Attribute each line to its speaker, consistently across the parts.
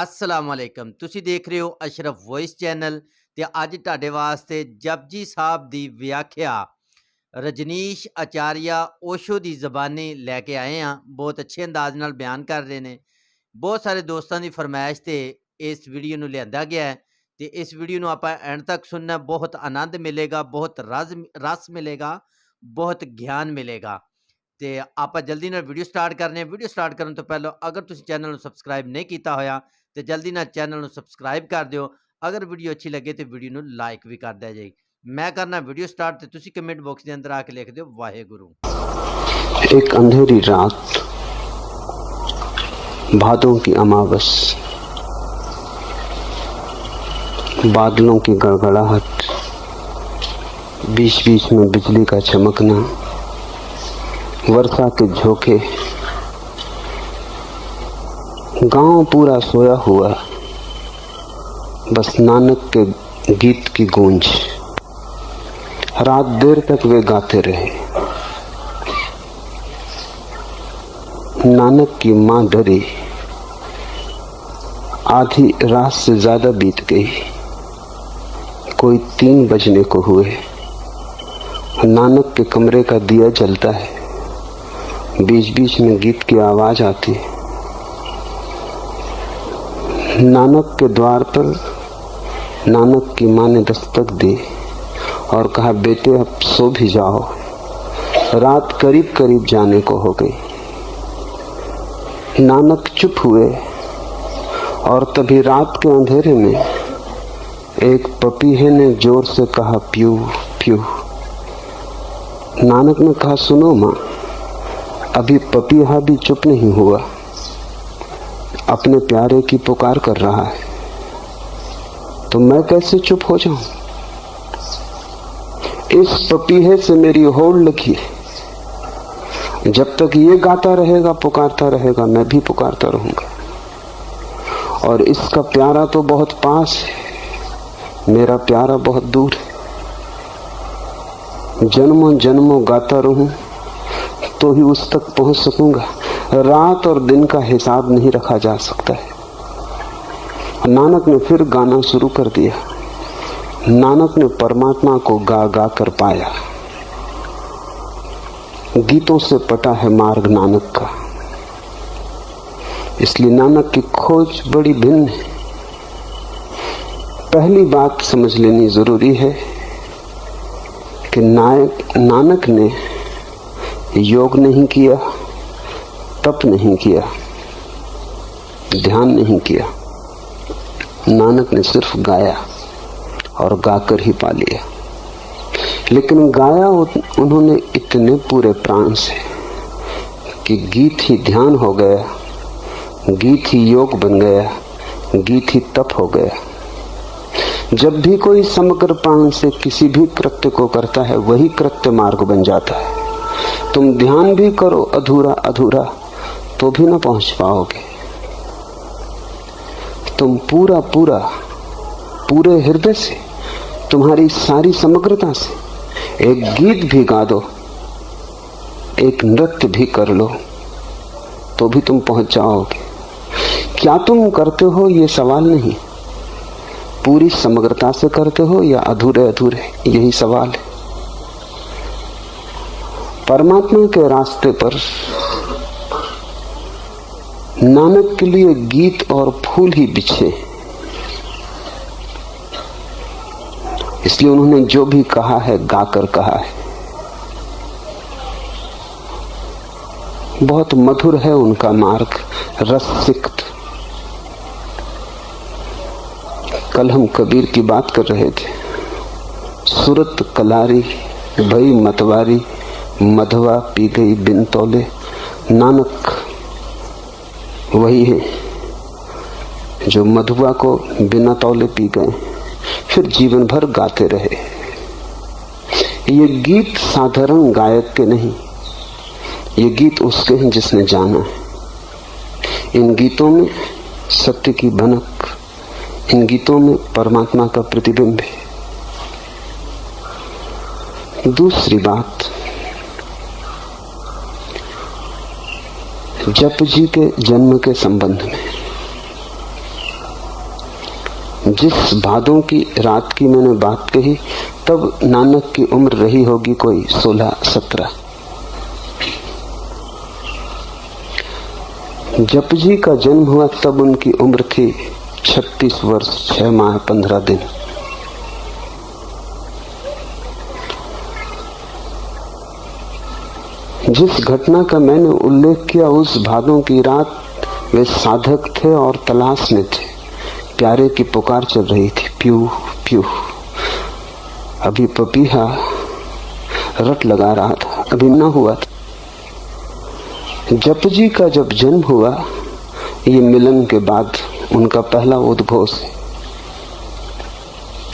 Speaker 1: अस्सलामुअलैकुम ਤੁਸੀਂ ਦੇਖ ਰਹੇ ਹੋ ਅਸ਼ਰਫ ਵੌਇਸ ਚੈਨਲ ਤੇ ਅੱਜ ਤੁਹਾਡੇ ਵਾਸਤੇ ਜਪਜੀ ਸਾਹਿਬ ਦੀ ਵਿਆਖਿਆ ਰਜਨੀਸ਼ ਆਚਾਰੀਆ ਓਸ਼ੋ ਦੀ ਜ਼ਬਾਨੀ ਲੈ ਕੇ ਆਏ ਹਾਂ। ਬਹੁਤ ਅੱਛੇ ਅੰਦਾਜ਼ ਨਾਲ ਬਿਆਨ ਕਰ ਰਹੇ ਨੇ। ਬਹੁਤ ਸਾਰੇ ਦੋਸਤਾਂ ਦੀ ਫਰਮਾਇਸ਼ ਤੇ ਇਸ ਵੀਡੀਓ ਨੂੰ ਲਿਆਂਦਾ ਗਿਆ ਹੈ ਤੇ ਇਸ ਵੀਡੀਓ ਨੂੰ ਆਪਾਂ ਐਂਡ ਤੱਕ ਸੁਣਨਾ। ਬਹੁਤ ਆਨੰਦ ਮਿਲੇਗਾ, ਬਹੁਤ ਰਸ ਮਿਲੇਗਾ, ਬਹੁਤ ਗਿਆਨ ਮਿਲੇਗਾ। ਤੇ ਆਪਾਂ ਜਲਦੀ ਨਾਲ ਵੀਡੀਓ ਸਟਾਰਟ ਕਰਨੇ। ਵੀਡੀਓ ਸਟਾਰਟ ਕਰਨ ਤੋਂ ਪਹਿਲਾਂ ਅਗਰ ਤੁਸੀਂ ਚੈਨਲ ਨੂੰ ਸਬਸਕ੍ਰਾਈਬ ਨਹੀਂ ਕੀਤਾ ਹੋਇਆ तो जल्दी ना चैनल सबसक्राइब कर दियो। अगर वीडियो अच्छी लगे तो वीडियो ਨੂੰ लाइक भी कर दिया जाए। मैं करना वीडियो स्टार्ट तो तुसी कमेंट बॉक्स के अंदर आके लिख दियो वाहेगुरु।
Speaker 2: एक अंधेरी रात, भादों की अमावस, बादलों की गड़गड़ाहट, बीच बीच में बिजली का चमकना, वर्षा के झोंके, गांव पूरा सोया हुआ, बस नानक के गीत की गूंज। रात देर तक वे गाते रहे। नानक की मां डरी। आधी रात से ज्यादा बीत गई। कोई 3 बजने को हुए। नानक के कमरे का दिया जलता है। बीच बीच में गीत की आवाज आती है। नानक के द्वार पर नानक की मां ने दस्तक दी और कहा, बेटे अब सो भी जाओ, रात करीब करीब जाने को हो गई। नानक चुप हुए और तभी रात के अंधेरे में एक पपीहे ने जोर से कहा, प्यू प्यू। नानक ने कहा, सुनो मां, अभी पपीहा भी चुप नहीं हुआ, अपने प्यारे की पुकार कर रहा है, तो मैं कैसे चुप हो जाऊं? इस पपीहे से मेरी होड़ लगी है। जब तक ये गाता रहेगा, पुकारता रहेगा, मैं भी पुकारता रहूंगा। और इसका प्यारा तो बहुत पास है, मेरा प्यारा बहुत दूर है। जन्मों जन्मों गाता रहूं तो ही उस तक पहुंच सकूंगा। रात और दिन का हिसाब नहीं रखा जा सकता है। नानक ने फिर गाना शुरू कर दिया। नानक ने परमात्मा को गा गा कर पाया। गीतों से पटा है मार्ग नानक का, इसलिए नानक की खोज बड़ी भिन्न है। पहली बात समझ लेनी जरूरी है कि नानक ने योग नहीं किया, तप नहीं किया, ध्यान नहीं किया। नानक ने सिर्फ गाया और गाकर ही पा लिया। लेकिन गाया उन्होंने इतने पूरे प्राण से कि गीत ही ध्यान हो गया, गीत ही योग बन गया, गीत ही तप हो गया। जब भी कोई समग्र प्राण से किसी भी कृत्य को करता है, वही कृत्य मार्ग बन जाता है। तुम ध्यान भी करो अधूरा अधूरा तो भी ना पहुंच पाओगे। तुम पूरा पूरा पूरे हृदय से, तुम्हारी सारी समग्रता से एक गीत भी गा दो, एक नृत्य भी कर लो, तो भी तुम पहुंच जाओगे। क्या तुम करते हो ये सवाल नहीं, पूरी समग्रता से करते हो या अधूरे अधूरे, यही सवाल है। परमात्मा के रास्ते पर नानक के लिए गीत और फूल ही बिछे। इसलिए उन्होंने जो भी कहा है गाकर कहा है। बहुत मधुर है उनका मार्ग, रससिक्त। कल हम कबीर की बात कर रहे थे। सूरत कलारी भई मतवारी, मधवा पी गई बिन तौले। नानक वही है जो मधुआ को बिना तौले पी गए, फिर जीवन भर गाते रहे। ये गीत साधारण गायक के नहीं, ये गीत उसके हैं जिसने जाना है। इन गीतों में सत्य की भनक, इन गीतों में परमात्मा का प्रतिबिंब है। दूसरी बात, जप जी के जन्म के संबंध में जिस भादों की रात की मैंने बात कही तब नानक की उम्र रही होगी कोई 16-17। जप जी का जन्म हुआ तब उनकी उम्र थी 36 वर्ष 6 माह 15 दिन। जिस घटना का मैंने उल्लेख किया उस भादों की रात वे साधक थे और तलाश में थे। प्यारे की पुकार चल रही थी, प्यू प्यू। अभी पपीहा रट लगा रहा था, अभी ना हुआ था। जप जी का जब जन्म हुआ, ये मिलन के बाद उनका पहला उद्घोष है।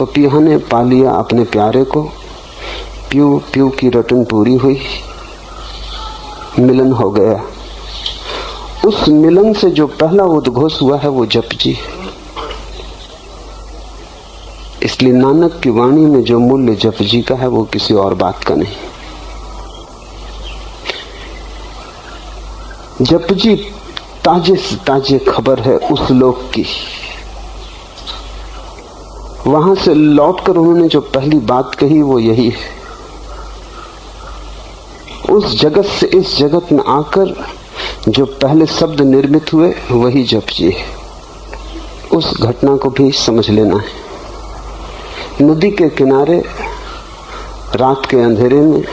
Speaker 2: पपीहा ने पा लिया अपने प्यारे को, प्यू प्यू की रटन पूरी हुई, मिलन हो गया। उस मिलन से जो पहला उद्घोष हुआ है वो जप जी है। इसलिए नानक की वाणी में जो मूल्य जप जी का है वो किसी और बात का नहीं। जप जी ताजे से ताजे खबर है उस लोक की। वहां से लौटकर उन्होंने जो पहली बात कही वो यही है। उस जगत से इस जगत में आकर जो पहले शब्द निर्मित हुए वही जप जी है। उस घटना को भी समझ लेना है। नदी के किनारे रात के अंधेरे में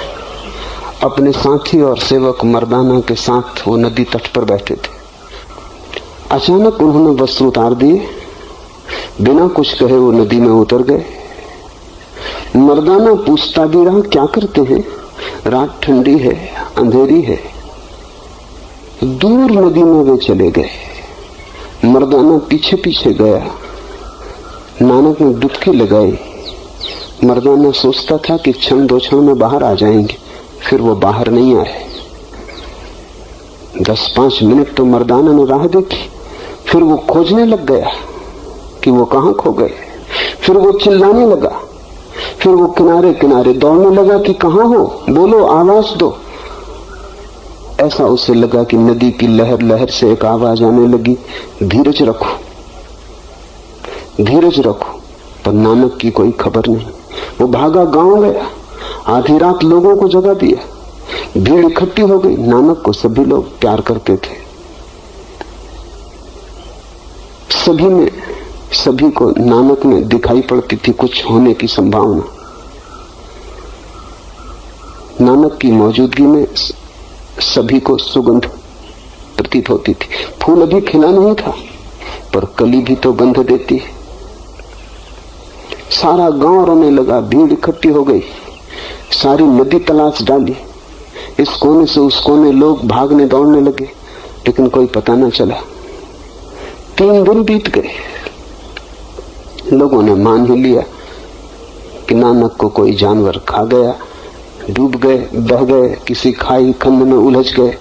Speaker 2: अपने साथी और सेवक मर्दाना के साथ वो नदी तट पर बैठे थे। अचानक उन्होंने वस्त्र उतार दिए, बिना कुछ कहे वो नदी में उतर गए। मर्दाना पूछता भी रहा, क्या करते हैं? रात ठंडी है, अंधेरी है। दूर नदी में वे चले गए। मर्दाना पीछे पीछे गया। नानक ने डुबकी लगाई। मर्दाना सोचता था कि क्षण दो क्षण में बाहर आ जाएंगे, फिर वो बाहर नहीं आए। 10-5 मिनट तो मर्दाना ने राह देखी, फिर वो खोजने लग गया कि वो कहां खो गए। फिर वो चिल्लाने लगा, फिर वो किनारे किनारे दौड़ने लगा कि कहां हो, बोलो, आवाज दो। ऐसा उसे लगा कि नदी की लहर लहर से एक आवाज आने लगी, धीरज रखो, धीरज रखो। पर नानक की कोई खबर नहीं। वो भागा, गांव गया, आधी रात लोगों को जगा दिया। भीड़ इकट्ठी हो गई। नानक को सभी लोग प्यार करते थे। सभी को नानक में दिखाई पड़ती थी कुछ होने की संभावना। नानक की मौजूदगी में सभी को सुगंध प्रतीत होती थी। फूल अभी खिला नहीं था, पर कली भी तो गंध देती है। सारा गांव रोने लगा, भीड़ इकट्ठी हो गई, सारी नदी तलाश डाली। इस कोने से उस कोने लोग भागने दौड़ने लगे, लेकिन कोई पता न चला। 3 दिन बीत गए। लोगों ने मान ही लिया कि नानक को कोई जानवर खा गया, डूब गए, बह गए, किसी खाई खंड में उलझ गए।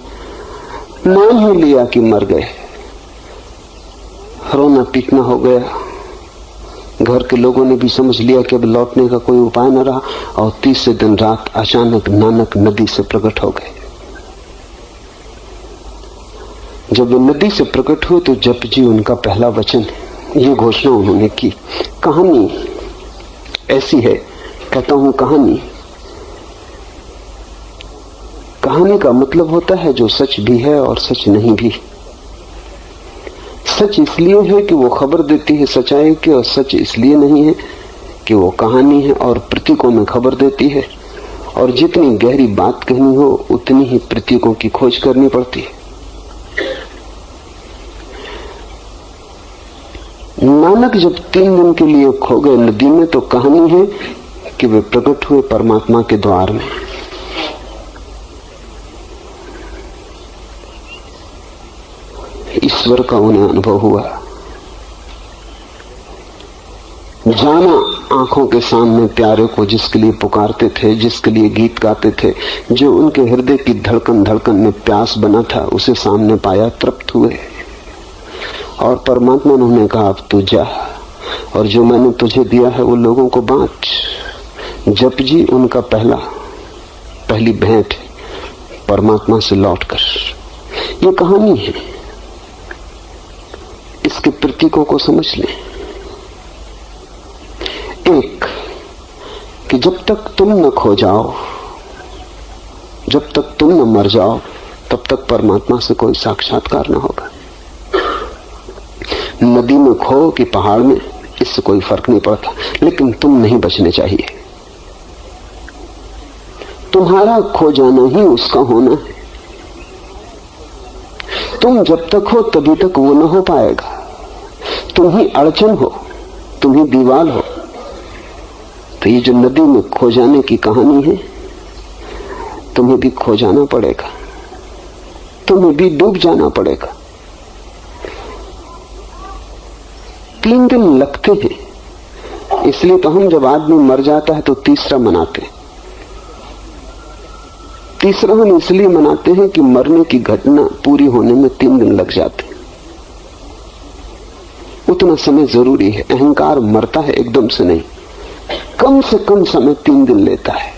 Speaker 2: मान ही लिया कि मर गए। रोना पीटना हो गया। घर के लोगों ने भी समझ लिया कि अब लौटने का कोई उपाय न रहा। और 30 दिन रात अचानक नानक नदी से प्रकट हो गए। जब वे नदी से प्रकट हुए तो जप जी उनका पहला वचन, ये घोषणा उन्होंने की, कहानी ऐसी है, कहता हूं कहानी। कहानी का मतलब होता है जो सच भी है और सच नहीं भी। सच इसलिए है कि वो खबर देती है सच्चाई की, और सच इसलिए नहीं है कि वो कहानी है और प्रतीकों में खबर देती है। और जितनी गहरी बात कहनी हो उतनी ही प्रतीकों की खोज करनी पड़ती है। नानक जब 3 दिन के लिए खो गए नदी में, तो कहानी है कि वे प्रकट हुए परमात्मा के द्वार में। ईश्वर का उन्हें अनुभव हुआ। जाना आंखों के सामने प्यारे को, जिसके लिए पुकारते थे, जिसके लिए गीत गाते थे, जो उनके हृदय की धड़कन धड़कन में प्यास बना था, उसे सामने पाया, तृप्त हुए। और परमात्मा ने उन्हें कहा, अब तू जा, और जो मैंने तुझे दिया है वो लोगों को बांट। जप जी उनका पहली भेंट परमात्मा से लौटकर। ये कहानी है, इसके प्रतीकों को समझ लें। जब तक तुम न खो जाओ, जब तक तुम न मर जाओ, तब तक परमात्मा से कोई साक्षात्कार न होगा। नदी में खो कि पहाड़ में, इससे कोई फर्क नहीं पड़ता, लेकिन तुम नहीं बचने चाहिए। तुम्हारा खो जाना ही उसका होना है। तुम जब तक हो तभी तक वो न हो पाएगा। तुम ही अड़चन हो, तुम ही दीवार हो। तो ये जो नदी में खो जाने की कहानी है, तुम्हें भी खो जाना पड़ेगा, तुम्हें भी डूब जाना पड़ेगा। 3 दिन लगते हैं, इसलिए तो हम जब आदमी मर जाता है तो तीसरा मनाते हैं। तीसरा हम इसलिए मनाते हैं कि मरने की घटना पूरी होने में 3 दिन लग जाते हैं। उतना समय जरूरी है। अहंकार मरता है एकदम से नहीं, कम से कम समय 3 दिन लेता है।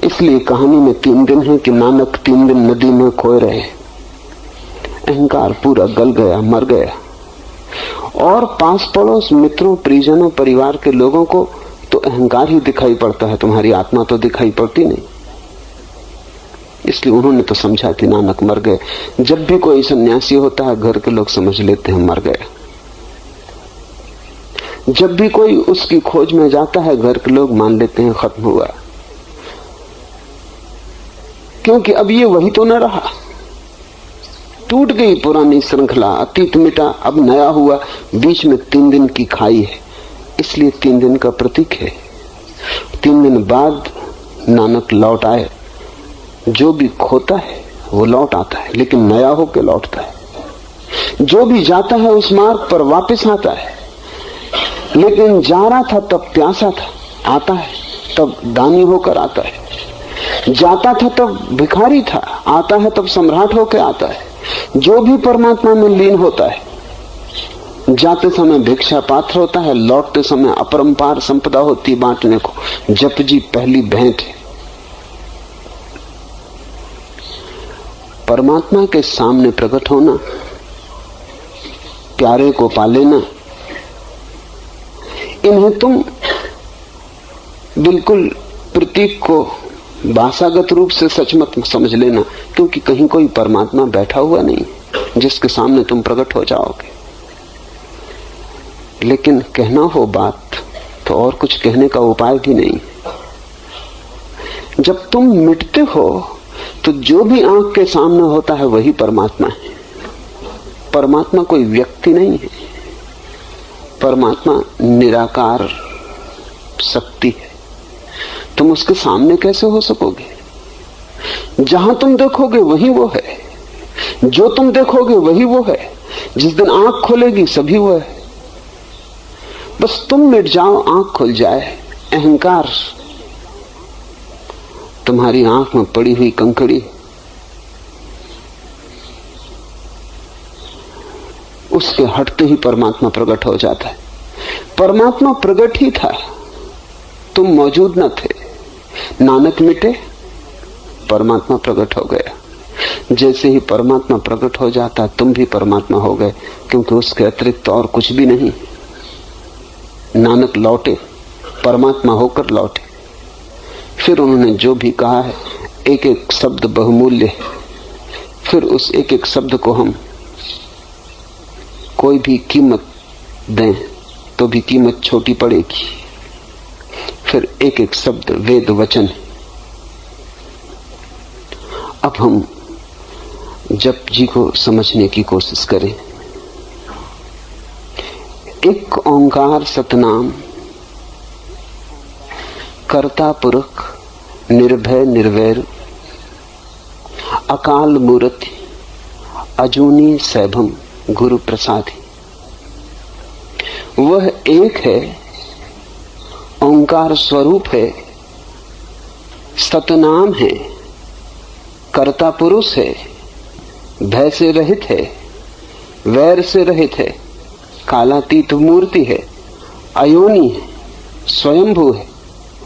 Speaker 2: इसलिए कहानी में 3 दिन है कि नानक 3 दिन नदी में खोए रहे। अहंकार पूरा गल गया, मर गया। और पास पड़ोस, मित्रों, परिजनों, परिवार के लोगों को तो अहंकार ही दिखाई पड़ता है, तुम्हारी आत्मा तो दिखाई पड़ती नहीं। इसलिए उन्होंने तो समझा कि नानक मर गए। जब भी कोई सन्यासी होता है, घर के लोग समझ लेते हैं मर गया। जब भी कोई उसकी खोज में जाता है, घर के लोग मान लेते हैं खत्म हुआ, क्योंकि अब ये वही तो न रहा। टूट गई पुरानी श्रृंखला, अतीत मिटा, अब नया हुआ। बीच में 3 दिन की खाई है, इसलिए 3 दिन का प्रतीक है। 3 दिन बाद नानक लौट आए। जो भी खोता है वो लौट आता है, लेकिन नया होकर लौटता है। जो भी जाता है उस मार्ग पर वापस आता है, लेकिन जा रहा था तब प्यासा था, आता है तब दानी होकर आता है। जाता था तब भिखारी था, आता है तब सम्राट होकर आता है। जो भी परमात्मा में लीन होता है, जाते समय भिक्षा पात्र होता है, लौटते समय अपरंपार संपदा होती बांटने को। जप जी पहली भेंट है। परमात्मा के सामने प्रकट होना, प्यारे को पा लेना, इन्हें तुम बिल्कुल प्रतीक को भाषागत रूप से सच मत समझ लेना, क्योंकि कहीं कोई परमात्मा बैठा हुआ नहीं जिसके सामने तुम प्रकट हो जाओगे। लेकिन कहना हो बात तो और कुछ कहने का उपाय भी नहीं। जब तुम मिटते हो तो जो भी आंख के सामने होता है वही परमात्मा है। परमात्मा कोई व्यक्ति नहीं है, परमात्मा निराकार शक्ति है। तुम उसके सामने कैसे हो सकोगे? जहां तुम देखोगे वही वो है, जो तुम देखोगे वही वो है। जिस दिन आंख खोलेगी सभी वो है। बस तुम मिट जाओ, आंख खुल जाए। अहंकार तुम्हारी आंख में पड़ी हुई कंकड़ी, उसके हटते ही परमात्मा प्रकट हो जाता है। परमात्मा प्रकट ही था, तुम मौजूद न थे। नानक मिटे, परमात्मा प्रकट हो गया। जैसे ही परमात्मा प्रकट हो जाता, तुम भी परमात्मा हो गए, क्योंकि उसके अतिरिक्त और कुछ भी नहीं। नानक लौटे, परमात्मा होकर लौटे। फिर उन्होंने जो भी कहा है, एक एक शब्द बहुमूल्य है। फिर उस एक एक शब्द को हम कोई भी कीमत दें तो भी कीमत छोटी पड़ेगी। फिर एक एक शब्द वेद वचन। अब हम जप जी को समझने की कोशिश करें। एक ओंकार सतनाम, कर्ता पुरख, निर्भय निर्वैर, अकाल मूर्ति, अजूनी सैभम, गुरु प्रसादी। वह एक है, ओंकार स्वरूप है, सतनाम है, कर्ता पुरुष है, भय से रहित है, वैर से रहित है, कालातीत मूर्ति है, अयोनी है, स्वयंभू है,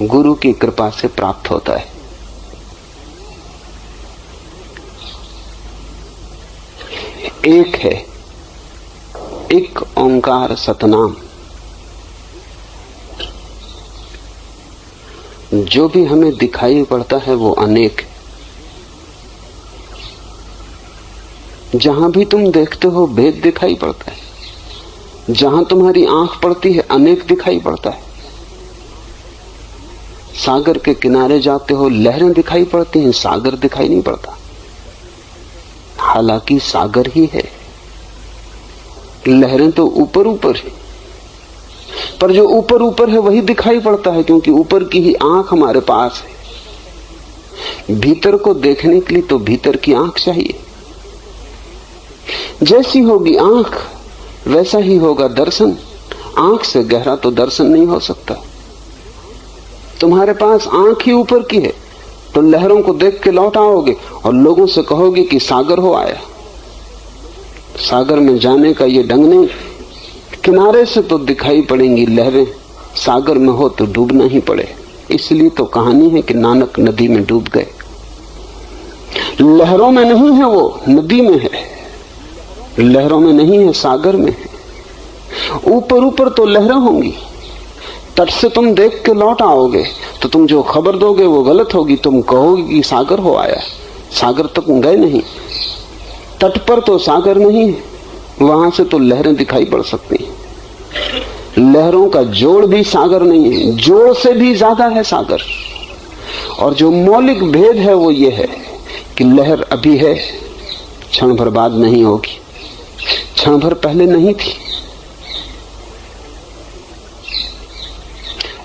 Speaker 2: गुरु की कृपा से प्राप्त होता है। एक है, एक ओंकार सतनाम। जो भी हमें दिखाई पड़ता है वो अनेक है। जहां भी तुम देखते हो भेद दिखाई पड़ता है, जहां तुम्हारी आंख पड़ती है अनेक दिखाई पड़ता है। सागर के किनारे जाते हो लहरें दिखाई पड़ती हैं, सागर दिखाई नहीं पड़ता, हालांकि सागर ही है। लहरें तो ऊपर ऊपर है, पर जो ऊपर ऊपर है वही दिखाई पड़ता है, क्योंकि ऊपर की ही आंख हमारे पास है। भीतर को देखने के लिए तो भीतर की आंख चाहिए। जैसी होगी आंख वैसा ही होगा दर्शन। आंख से गहरा तो दर्शन नहीं हो सकता। तुम्हारे पास आंख ही ऊपर की है तो लहरों को देख के लौट आओगे और लोगों से कहोगे कि सागर हो आया। सागर में जाने का ये ढंग नहीं। किनारे से तो दिखाई पड़ेंगी लहरें, सागर में हो तो डूबना ही पड़े। इसलिए तो कहानी है कि नानक नदी में डूब गए। लहरों में नहीं है वो, नदी में है। लहरों में नहीं है, सागर में है। ऊपर ऊपर तो लहरें होंगी। तट से तुम देख के लौट आओगे तो तुम जो खबर दोगे वो गलत होगी। तुम कहोगे कि सागर हो आया। सागर तक गए नहीं। तट पर तो सागर नहीं है, वहां से तो लहरें दिखाई पड़ सकती हैं। लहरों का जोड़ भी सागर नहीं है, जोड़ से भी ज्यादा है सागर। और जो मौलिक भेद है वो ये है कि लहर अभी है, क्षण भर बाद नहीं होगी, क्षण भर पहले नहीं थी।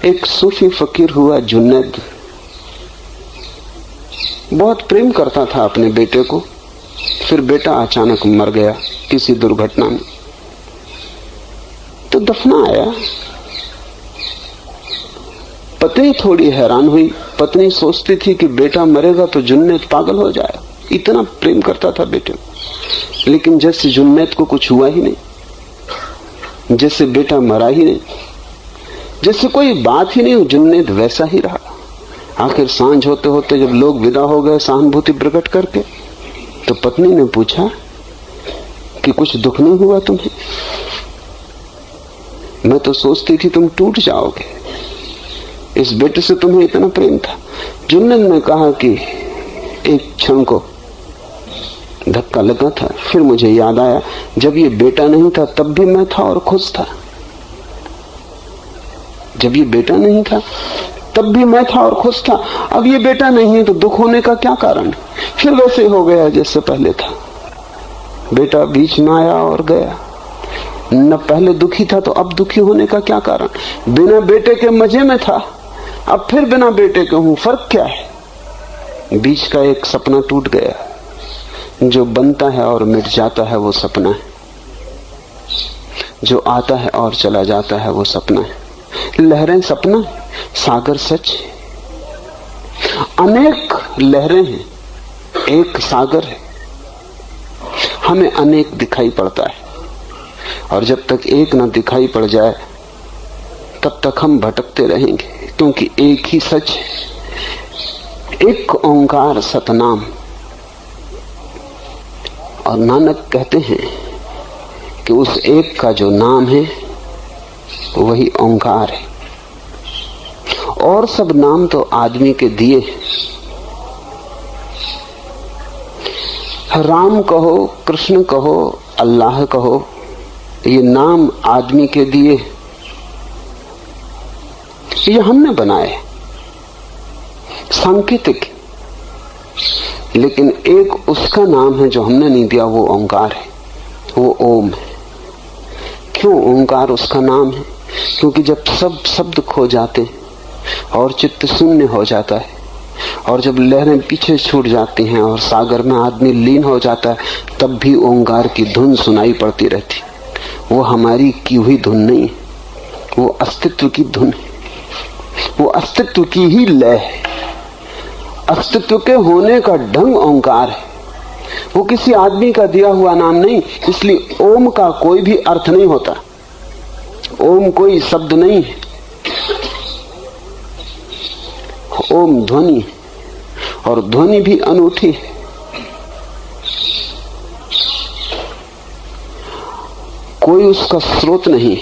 Speaker 2: एक सूफी फकीर हुआ जुन्नैद, बहुत प्रेम करता था अपने बेटे को। फिर बेटा अचानक मर गया किसी दुर्घटना में, तो दफना आया। पत्नी थोड़ी हैरान हुई। पत्नी सोचती थी कि बेटा मरेगा तो जुन्नैद पागल हो जाए, इतना प्रेम करता था बेटे को। लेकिन जैसे जुन्नैद को कुछ हुआ ही नहीं, जैसे बेटा मरा ही नहीं, जैसे कोई बात ही नहीं, जुन्नैद वैसा ही रहा। आखिर सांझ होते होते जब लोग विदा हो गए सहानुभूति प्रकट करके, तो पत्नी ने पूछा कि कुछ दुख नहीं हुआ तुम्हें? मैं तो सोचती थी तुम टूट जाओगे, इस बेटे से तुम्हें इतना प्रेम था। जुन्नैद ने कहा कि एक क्षण को धक्का लगा था, फिर मुझे याद आया जब ये बेटा नहीं था तब भी मैं था और खुश था। जब ये बेटा नहीं था तब भी मैं था और खुश था। अब ये बेटा नहीं है तो दुख होने का क्या कारण? फिर वैसे हो गया जैसे पहले था। बेटा बीच में आया और गया। न पहले दुखी था तो अब दुखी होने का क्या कारण? बिना बेटे के मजे में था, अब फिर बिना बेटे के हूं, फर्क क्या है? बीच का एक सपना टूट गया। जो बनता है और मिट जाता है वो सपना है, जो आता है और चला जाता है वो सपना है। लहरें सपना, सागर सच। अनेक लहरें हैं, एक सागर है। हमें अनेक दिखाई पड़ता है, और जब तक एक न दिखाई पड़ जाए तब तक हम भटकते रहेंगे, क्योंकि एक ही सच है। एक ओंकार सतनाम। और नानक कहते हैं कि उस एक का जो नाम है वही ओंकार है। और सब नाम तो आदमी के दिए हैं। राम कहो, कृष्ण कहो, अल्लाह कहो, ये नाम आदमी के दिए, ये हमने बनाए, सांकेतिक। लेकिन एक उसका नाम है जो हमने नहीं दिया, वो ओंकार है, वो ओम है। क्यों ओंकार उसका नाम है? क्योंकि जब सब शब्द खो जाते हैं और चित्त शून्य हो जाता है, और जब लहरें पीछे छूट जाती हैं और सागर में आदमी लीन हो जाता है, तब भी ओंकार की धुन सुनाई पड़ती रहती। वो हमारी की हुई धुन नहीं है, वो अस्तित्व की धुन है, वो अस्तित्व की ही लय है। अस्तित्व के होने का ढंग ओंकार है, वो किसी आदमी का दिया हुआ नाम नहीं। इसलिए ओम का कोई भी अर्थ नहीं होता। ओम कोई शब्द नहीं है, ओम ध्वनि है, और ध्वनि भी अनूठी है। कोई उसका स्रोत नहीं,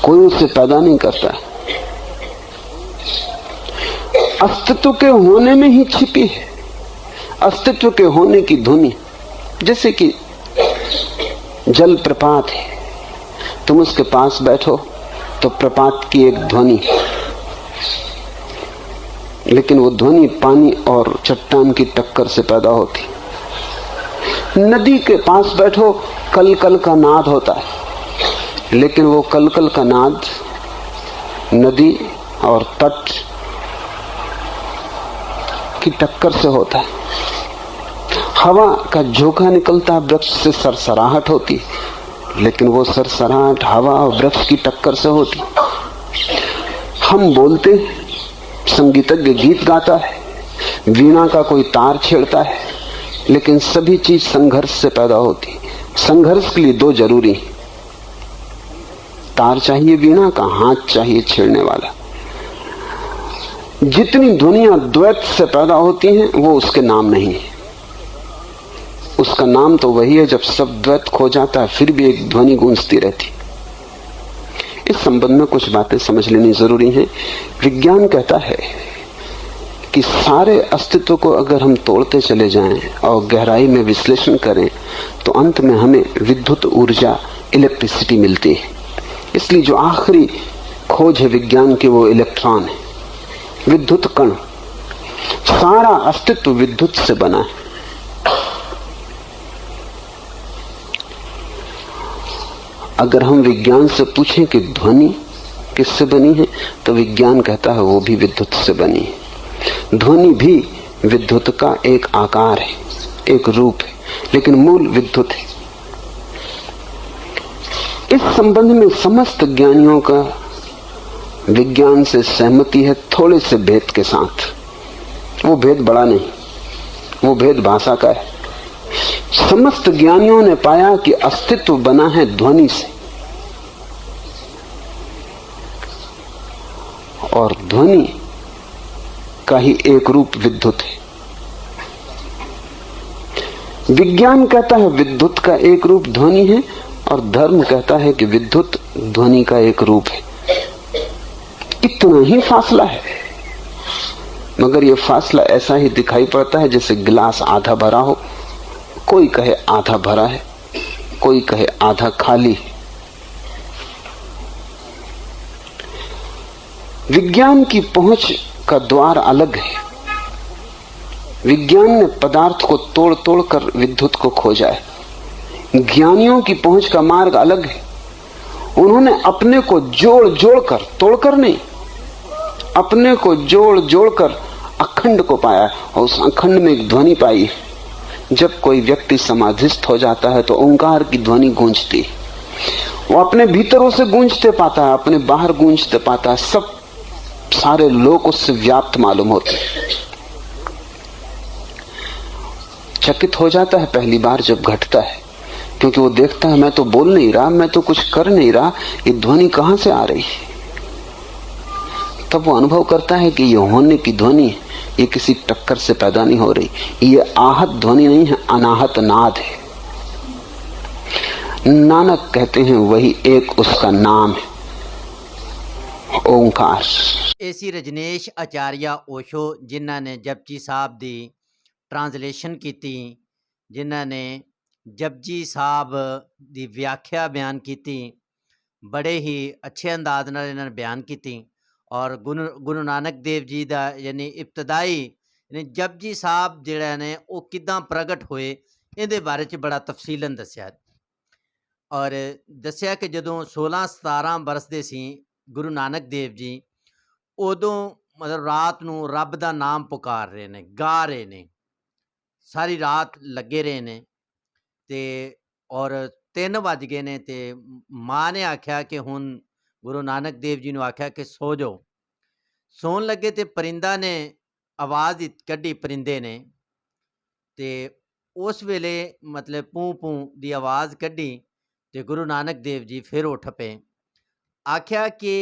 Speaker 2: कोई उसे पैदा नहीं करता। अस्तित्व के होने में ही छिपी है, अस्तित्व के होने की ध्वनि। जैसे कि जल प्रपात है, तुम उसके पास बैठो तो प्रपात की एक ध्वनि, लेकिन वो ध्वनि पानी और चट्टान की टक्कर से पैदा होती। नदी के पास बैठो, कल कल का नाद होता है, लेकिन वो कल कल का नाद नदी और तट की टक्कर से होता है। हवा का झोंका निकलता है, वृक्ष से सरसराहट होती, लेकिन वो सरसराहट हवा और वृक्ष की टक्कर से होती। हम बोलते, संगीतज्ञ गीत गाता है, वीणा का कोई तार छेड़ता है, लेकिन सभी चीज संघर्ष से पैदा होती। संघर्ष के लिए दो जरूरी, तार चाहिए वीणा का, हाथ चाहिए छेड़ने वाला। जितनी ध्वनियां द्वैत से पैदा होती हैं वो उसके नाम नहीं है। उसका नाम तो वही है जब सब द्वैत खो जाता है फिर भी एक ध्वनि गूंजती रहती। इस संबंध में कुछ बातें समझ लेनी जरूरी हैं। विज्ञान कहता है कि सारे अस्तित्व को अगर हम तोड़ते चले जाएं और गहराई में विश्लेषण करें तो अंत में हमें विद्युत ऊर्जा, इलेक्ट्रिसिटी मिलती है। इसलिए जो आखिरी खोज है विज्ञान की वो इलेक्ट्रॉन है, विद्युत कण। सारा अस्तित्व विद्युत से बना है। अगर हम विज्ञान से पूछें कि ध्वनि किससे बनी है तो विज्ञान कहता है वो भी विद्युत से बनी है। ध्वनि भी विद्युत का एक आकार है, एक रूप है, लेकिन मूल विद्युत है। इस संबंध में समस्त ज्ञानियों का विज्ञान से सहमति है, थोड़े से भेद के साथ। वो भेद बड़ा नहीं, वो भेद भाषा का है। समस्त ज्ञानियों ने पाया कि अस्तित्व बना है ध्वनि से, और ध्वनि का ही एक रूप विद्युत है। विज्ञान कहता है विद्युत का एक रूप ध्वनि है, और धर्म कहता है कि विद्युत ध्वनि का एक रूप है। इतना ही फासला है, मगर यह फासला ऐसा ही दिखाई पड़ता है जैसे गिलास आधा भरा हो। कोई कहे आधा भरा है, कोई कहे आधा खाली है। विज्ञान की पहुंच का द्वार अलग है। विज्ञान ने पदार्थ को तोड़ तोड़ कर विद्युत को खोजा है। ज्ञानियों की पहुंच का मार्ग अलग है। उन्होंने अपने को जोड़ जोड़ कर, तोड़कर नहीं, अपने को जोड़ जोड़ कर अखंड को पाया, और उस अखंड में एक ध्वनि पाई है। जब कोई व्यक्ति समाधिस्थ हो जाता है तो ओंकार की ध्वनि गूंजती है। वो अपने भीतर उसे गूंजते पाता है, अपने बाहर गूंजते पाता है। सब सारे लोग उससे व्याप्त मालूम होते। चकित हो जाता है पहली बार जब घटता है, क्योंकि वो देखता है मैं तो बोल नहीं रहा, मैं तो कुछ कर नहीं रहा, ये ध्वनि कहां से आ रही है। तब वो अनुभव करता है कि ये होने की ध्वनि, ये किसी टक्कर से पैदा नहीं हो रही, ये आहत ध्वनि नहीं है, अनाहत नाद है। नानक कहते हैं वही एक उसका नाम है, ओंकार।
Speaker 1: एसी रजनीश आचार्य ओशो जिन्हां ने जपजी साहब दी ट्रांसलेशन की, जिन्हां ने जपजी साहब दी व्याख्या बयान की, बड़े ही अच्छे अंदाज नाल इन्हां ने बयान की। और गुरु नानक देव जी का यानी इब्तदाई यानी जपजी साहब जिहड़े ने वो किदां प्रगट होए, इहदे बारे च बड़ा तफसीलन दस्या। और दस्या कि जदों 16-17 बरस दे सी गुरु नानक देव जी, उदों मतलब रात नूं रब दा नाम पुकार रहे ने, गा रहे ने, सारी रात लगे रहे ने। ते और 3 वज गए ने ते माँ ने आख्या कि हुण गुरु नानक देव जी ने आख्या कि सो जाओ। सोन लगे तो परिंदा ने आवाज़ कढ़ी, परिंदे ने, ते उस वेले मतलब पूं पूं दी आवाज़ कढ़ी ते गुरु नानक देव जी फिर उठ पे। आख्या कि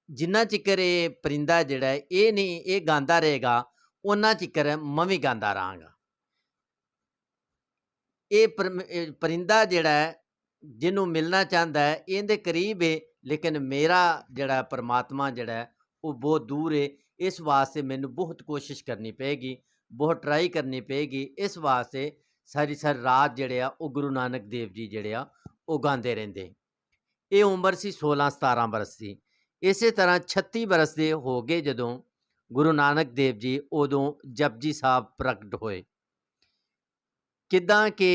Speaker 1: जिन्ना चिकर ये परिंदा जिहड़ा ये नहीं ये गांदा रहेगा, उन्ना चिकर मैं भी गांदा रहांगा। ये परिंदा जिहड़ा है जिन्हों मिलना चाहता है इहदे करीब है, लेकिन मेरा जिहड़ा परमात्मा जिहड़ा है वो बहुत दूर है, इस वास्ते मैनू बहुत कोशिश करनी पेगी, बहुत ट्राई करनी पेगी। इस वास्ते सारी सारी रात जिहड़े आ वो गुरु नानक देव जी जिहड़े आ वो गांदे रहिंदे। ये उम्र सी 16-17 बरस की। इस तरह 36 बरस के हो गए जदों गुरु नानक देव जी उदों जपजी साहब प्रगट होए। किदां कि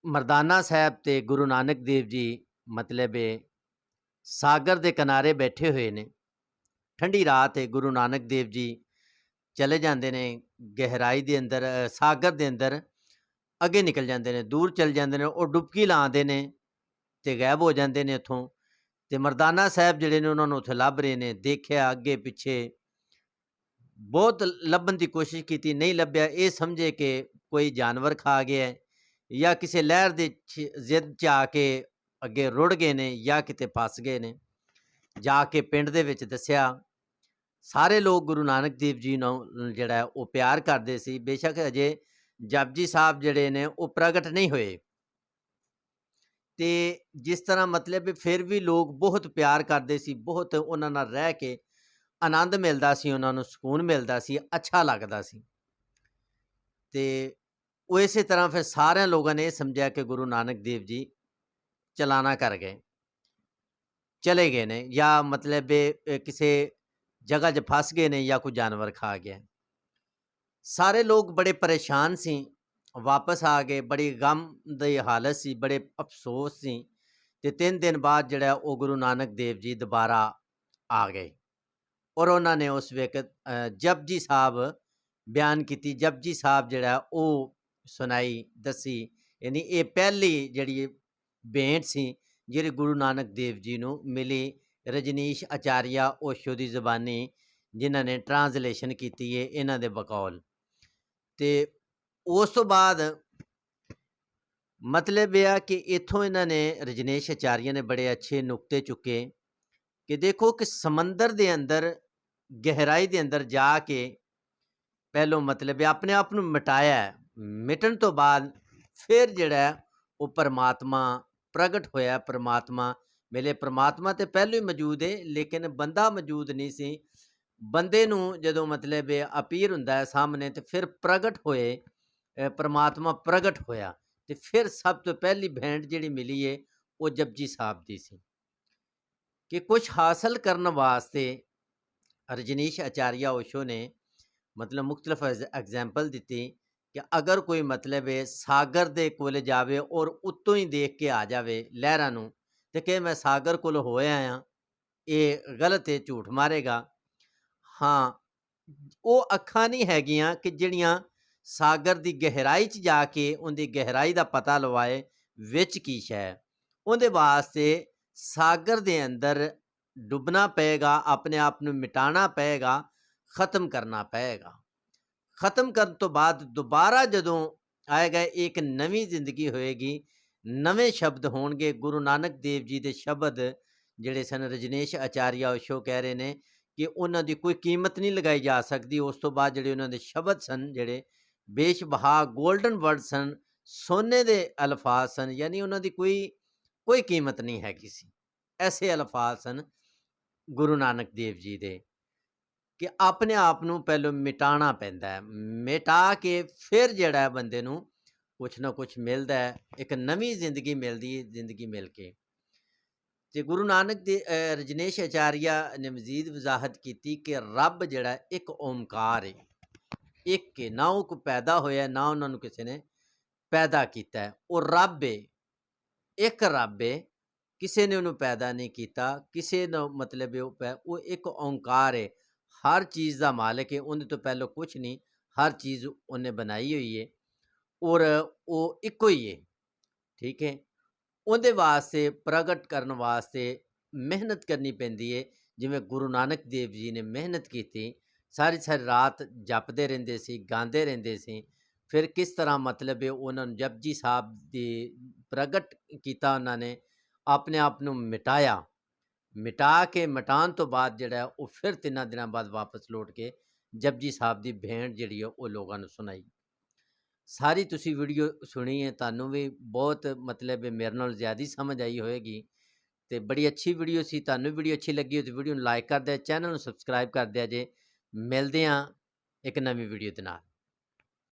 Speaker 1: मरदाना साहब ते गुरु नानक देव जी मतलब सागर के किनारे बैठे हुए ने। ठंडी रात है, गुरु नानक देव जी चले जाते ने गहराई के अंदर, सागर के अंदर अगे निकल जाते हैं, दूर चल जाते हैं और डुबकी लाते हैं तो गायब हो जाते हैं उतों। तो मरदाना साहब जिहड़े ने उन्होंने उत्थे लभ रहे ने, देखिया अगे पिछे बहुत लभन की कोशिश की, नहीं लभ्या। ये समझे कि कोई जानवर खा गया है या किसी लहर के जिद च आके अगे रुड़ गए ने या किते फस गए ने। जाके पिंड दे विच दस्सिया। सारे लोग गुरु नानक देव जी नूं जिहड़ा है वो प्यार करते सी। बेशक अजे जपजी साहब जिहड़े ने वो प्रगट नहीं होए, ते जिस तरह मतलब फिर भी लोग बहुत प्यार करते सी, बहुत उन्हां नाल रह के आनंद मिलता सी, उन्हां नूं सुकून मिलता सी, अच्छा लगता सी। ते वो इस तरह फिर सारे लोगों ने यह समझा कि गुरु नानक देव जी चलाना कर गए, चले गए ने, या मतलब किसी जगह च फस गए ने या कोई जानवर खा गया। सारे लोग बड़े परेशान सी, वापस आ गए। बड़ी गम दी हालत सी, बड़े अफसोस सी। ते 3 दिन बाद जिहड़ा वो गुरु नानक देव जी दोबारा आ गए और उन्होंने उस वक्त जपजी साहब बयान की। जपजी साहब जिहड़ा वो सुनाई दसी। यानी ये पहली जिहड़ी भेंट सी जिहड़ी गुरु नानक देव जी नूं मिली रजनीश आचार्य ओशो की जबानी, जिन्हां ने ट्रांसलेशन की है इन्हां दे बकौल। ते उस तो बाद मतलब यह कि इत्थों इन्हां ने रजनीश आचार्य ने बड़े अच्छे नुक्ते चुके कि देखो कि समंदर दे अंदर गहराई दे अंदर जाके पहलों मतलब अपने आप नूं मिटाया है। मिटन तो बाद फिर जिहड़ा वो परमात्मा प्रगट होया। परमात्मा मिले। परमात्मा तो पहलों ही मौजूद है, लेकिन बंदा मौजूद नहीं सी। बंदे नूं जदों मतलब अपीयर हुंदा है सामने, तो फिर प्रगट होए, परमात्मा प्रगट होया। तो फिर सब तो पहली भेंट जिहड़ी मिली है वो जपजी साहब दी सी कि कुछ हासिल करने वास्ते रजनीश आचार्य ओशो ने मतलब मुख्तलिफ एग्जाम्पल दी कि अगर कोई मतलब सागर दे कोल जावे और उत्तों ही देख के आ जावे लहरां नूं, ते कहे मैं सागर कोल होया आं, ये गलत है, झूठ मारेगा। हाँ, वो अखां नहीं हैगियां कि जिहड़ियां सागर दी गहराई च जाके उहदी गहराई दा पता लवाए विच की शै। उहदे वास्ते सागर दे अंदर डुबना पेगा, अपने आप नूं मिटाना पेगा, खत्म करना पेगा। खत्म करन तो बाद दोबारा जदों आएगा एक नवीं जिंदगी होएगी, नवे शब्द होणगे। गुरु नानक देव जी दे शब्द जिहड़े सन रजनीश आचार्य ओशो कह रहे ने कि उन्हां दी कोई कीमत नहीं लगाई जा सकदी। उस तो बाद जिहड़े उन्हां दे शब्द सन, जिहड़े बेशबहा गोल्डन वर्ड सन, सोने दे अल्फाज सन, यानी उन्हां दी कोई कीमत नहीं हैगी सी। ऐसे अल्फाज सन गुरु नानक देव जी दे कि अपने आप नूं पहलों मिटाना पैंदा है, मिटा के फिर जिहड़ा बंदे नूं कुछ ना कुछ मिलदा है, एक नवीं जिंदगी मिलदी है। जिंदगी मिल के ते गुरु नानक दे रजनीश आचार्य ने मजीद वजाहत की कि रब जिहड़ा एक ओमकार है, एक है, ना वो कोई पैदा होया, ना उन्होंने किसी ने पैदा किया है। वो रब है, एक रब है, किसी ने उन्होंने पैदा नहीं किया, किसी ने मतलब वो एक ओंकार है, हर चीज़ का मालिक है। उन्हें तो पहले कुछ नहीं, हर चीज़ उन्हें बनाई हुई है और वो इको ही है। ठीक है, उहदे वास्ते प्रगट करने वास्ते मेहनत करनी पैंदी है। जिवें गुरु नानक देव जी ने मेहनत की थी, सारी सारी रात जपते रहंदे सी, गांदे रहंदे सी। फिर किस तरह मतलब उन्होंने जपजी साहब दी प्रगट किया, उन्होंने अपने आप नूं मिटाया, मिटा के मिटान तो बाद जिहड़ा वो फिर 3 दिनों बाद वापस लौट के जपजी साहब दी भेंट जिहड़ी है वो लोगों नूं सुनाई। सारी तुसी वीडियो सुनी है, तुहानूं भी बहुत मतलब मेरे नाल ज़्यादा समझ आई होएगी। ਤੇ ਬੜੀ ਅੱਛੀ ਵੀਡੀਓ ਸੀ। ਤੁਹਾਨੂੰ ਵੀਡੀਓ ਅੱਛੀ ਲੱਗੀ ਹੋ ਤਾਂ ਵੀਡੀਓ ਨੂੰ ਲਾਈਕ ਕਰ ਦਿਆ, ਚੈਨਲ ਨੂੰ ਸਬਸਕ੍ਰਾਈਬ ਕਰ ਦਿਆ ਜੇ। ਮਿਲਦੇ ਹਾਂ ਇੱਕ ਨਵੀਂ ਵੀਡੀਓ ਦੇ ਨਾਲ।